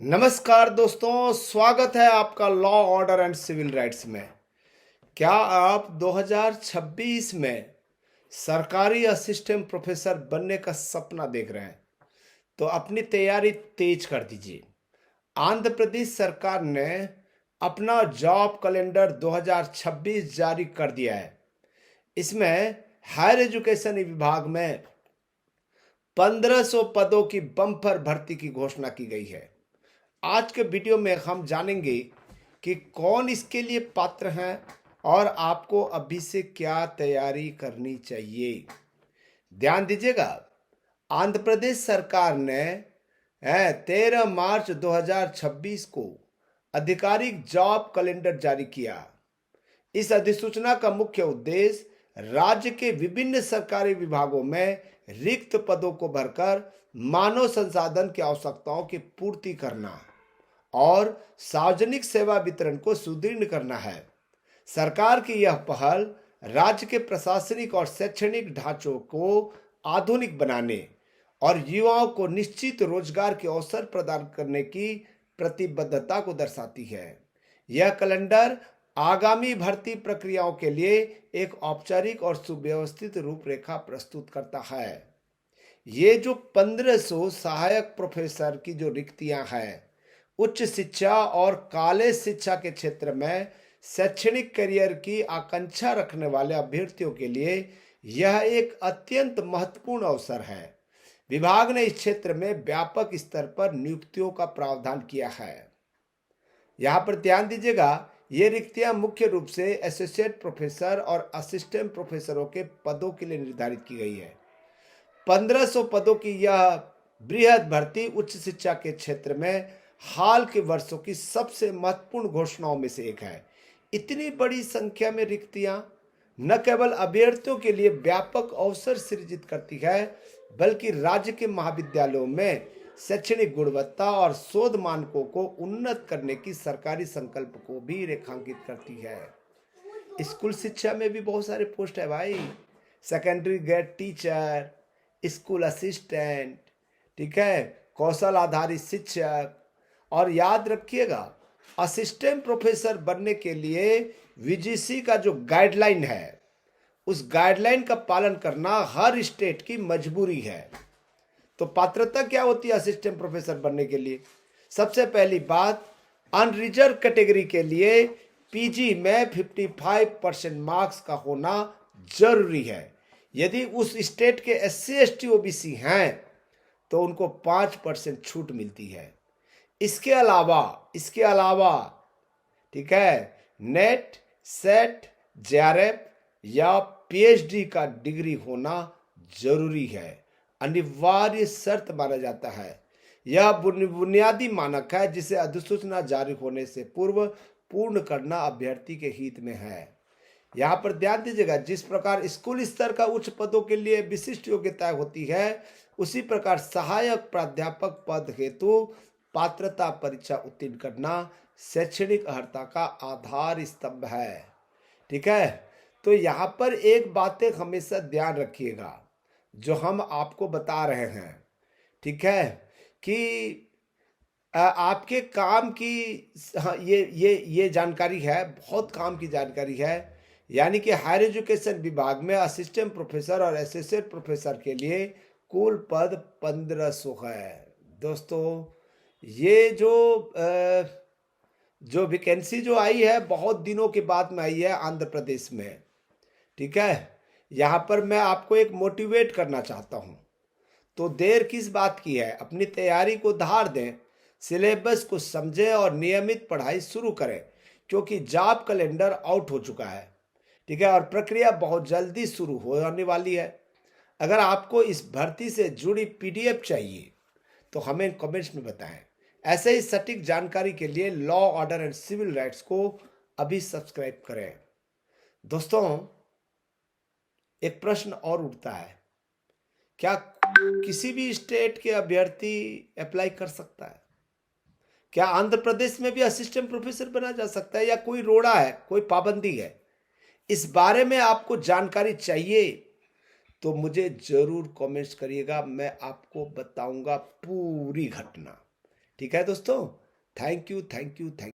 नमस्कार दोस्तों, स्वागत है आपका law order and civil rights में। क्या आप 2026 में सरकारी असिस्टेंट प्रोफेसर बनने का सपना देख रहे हैं? तो अपनी तैयारी तेज कर दीजिए। आंध्र प्रदेश सरकार ने अपना जॉब कैलेंडर 2026 जारी कर दिया है। इसमें हायर एजुकेशन विभाग में 1500 पदों की बम्पर भर्ती की घोषणा की गई है। आज के वीडियो में हम जानेंगे कि कौन इसके लिए पात्र हैं और आपको अभी से क्या तैयारी करनी चाहिए। ध्यान दीजिएगा, आंध्र प्रदेश सरकार ने 13 मार्च 2026 को आधिकारिक जॉब कैलेंडर जारी किया। इस अधिसूचना का मुख्य उद्देश्य राज्य के विभिन्न सरकारी विभागों में रिक्त पदों को भरकर मानव संसाधन की आवश्यकताओं की पूर्ति करना और सार्वजनिक सेवा वितरण को सुदृढ़ करना है। सरकार की यह पहल राज्य के प्रशासनिक और शैक्षणिक ढांचों को आधुनिक बनाने और युवाओं को निश्चित रोजगार के अवसर प्रदान करने की प्रतिबद्धता को दर्शाती है। यह कैलेंडर आगामी भर्ती प्रक्रियाओं के लिए एक औपचारिक और सुव्यवस्थित रूपरेखा प्रस्तुत करता है। ये जो 1500 सहायक प्रोफेसर की जो रिक्तियां हैं, उच्च शिक्षा और कॉलेज शिक्षा के क्षेत्र में शैक्षणिक करियर की आकांक्षा रखने वाले अभ्यर्थियों के लिए यह एक अत्यंत महत्वपूर्ण अवसर है। विभाग ने इस क्षेत्र में व्यापक स्तर पर नियुक्तियों का प्रावधान किया है। यहाँ पर ध्यान दीजिएगा, ये रिक्तियां मुख्य रूप से एसोसिएट प्रोफेसर और असिस्टेंट प्रोफेसरों के पदों के लिए निर्धारित की गई है। 1500 पदों की यह बृहद भर्ती उच्च शिक्षा के क्षेत्र में हाल के वर्षों की सबसे महत्वपूर्ण घोषणाओं में से एक है। इतनी बड़ी संख्या में रिक्तियां न केवल अभ्यर्थियों के लिए व्यापक अवसर सृजित करती है, बल्कि राज्य के महाविद्यालयों में शैक्षणिक गुणवत्ता और शोध मानकों को उन्नत करने की सरकारी संकल्प को भी रेखांकित करती है। स्कूल शिक्षा में भी बहुत सारे पोस्ट है भाई। Secondary grade teacher, school assistant, ठीक है, कौशल आधारित शिक्षक। और याद रखिएगा, असिस्टेंट प्रोफेसर बनने के लिए वीजीसी का जो गाइडलाइन है, उस गाइडलाइन का पालन करना हर स्टेट की मजबूरी है। तो पात्रता क्या होती है असिस्टेंट प्रोफेसर बनने के लिए? सबसे पहली बात, अनरिजर्व कैटेगरी के लिए पीजी में 55% मार्क्स का होना जरूरी है। यदि उस स्टेट के SC ST OBC हैं तो उनको 5% छूट मिलती है। इसके अलावा ठीक है, नेट, सेट, जेआरएफ या पीएचडी का डिग्री होना जरूरी है, अनिवार्य शर्त माना जाता है। यह बुनियादी मानक है जिसे अधिसूचना जारी होने से पूर्व पूर्ण करना अभ्यर्थी के हित में है। यहाँ पर ध्यान दीजिएगा, जिस प्रकार स्कूल स्तर का उच्च पदों के लिए विशिष्ट योग्यता होती है, उसी प्रकार सहायक प्राध्यापक पद हेतु पात्रता परीक्षा उत्तीर्ण करना शैक्षणिक अर्हता का आधार स्तंभ है। ठीक है, तो यहाँ पर एक बातें हमेशा ध्यान रखिएगा जो हम आपको बता रहे हैं, ठीक है, कि आपके काम की, हाँ, ये जानकारी है, बहुत काम की जानकारी है। यानी कि हायर एजुकेशन विभाग में असिस्टेंट प्रोफेसर और एसोसिएट प्रोफेसर के लिए कुल पद 1500 है। दोस्तों, ये जो वैकेंसी जो आई है, बहुत दिनों के बाद में आई है आंध्र प्रदेश में। ठीक है, यहाँ पर मैं आपको एक मोटिवेट करना चाहता हूँ। तो देर किस बात की है, अपनी तैयारी को धार दें, सिलेबस को समझें और नियमित पढ़ाई शुरू करें, क्योंकि जॉब कैलेंडर आउट हो चुका है। ठीक है, और प्रक्रिया बहुत जल्दी शुरू होने वाली है। अगर आपको इस भर्ती से जुड़ी PDF चाहिए तो हमें कमेंट्स में बताएं। ऐसे ही सटीक जानकारी के लिए law order and civil rights को अभी सब्सक्राइब करें। दोस्तों, एक प्रश्न और उठता है, क्या किसी भी स्टेट के अभ्यर्थी अप्लाई कर सकता है? क्या आंध्र प्रदेश में भी असिस्टेंट प्रोफेसर बना जा सकता है, या कोई रोड़ा है, कोई पाबंदी है? इस बारे में आपको जानकारी चाहिए तो मुझे जरूर कमेंट्स करिएगा, मैं आपको बताऊंगा पूरी घटना। ठीक है दोस्तों, thank you thank you thank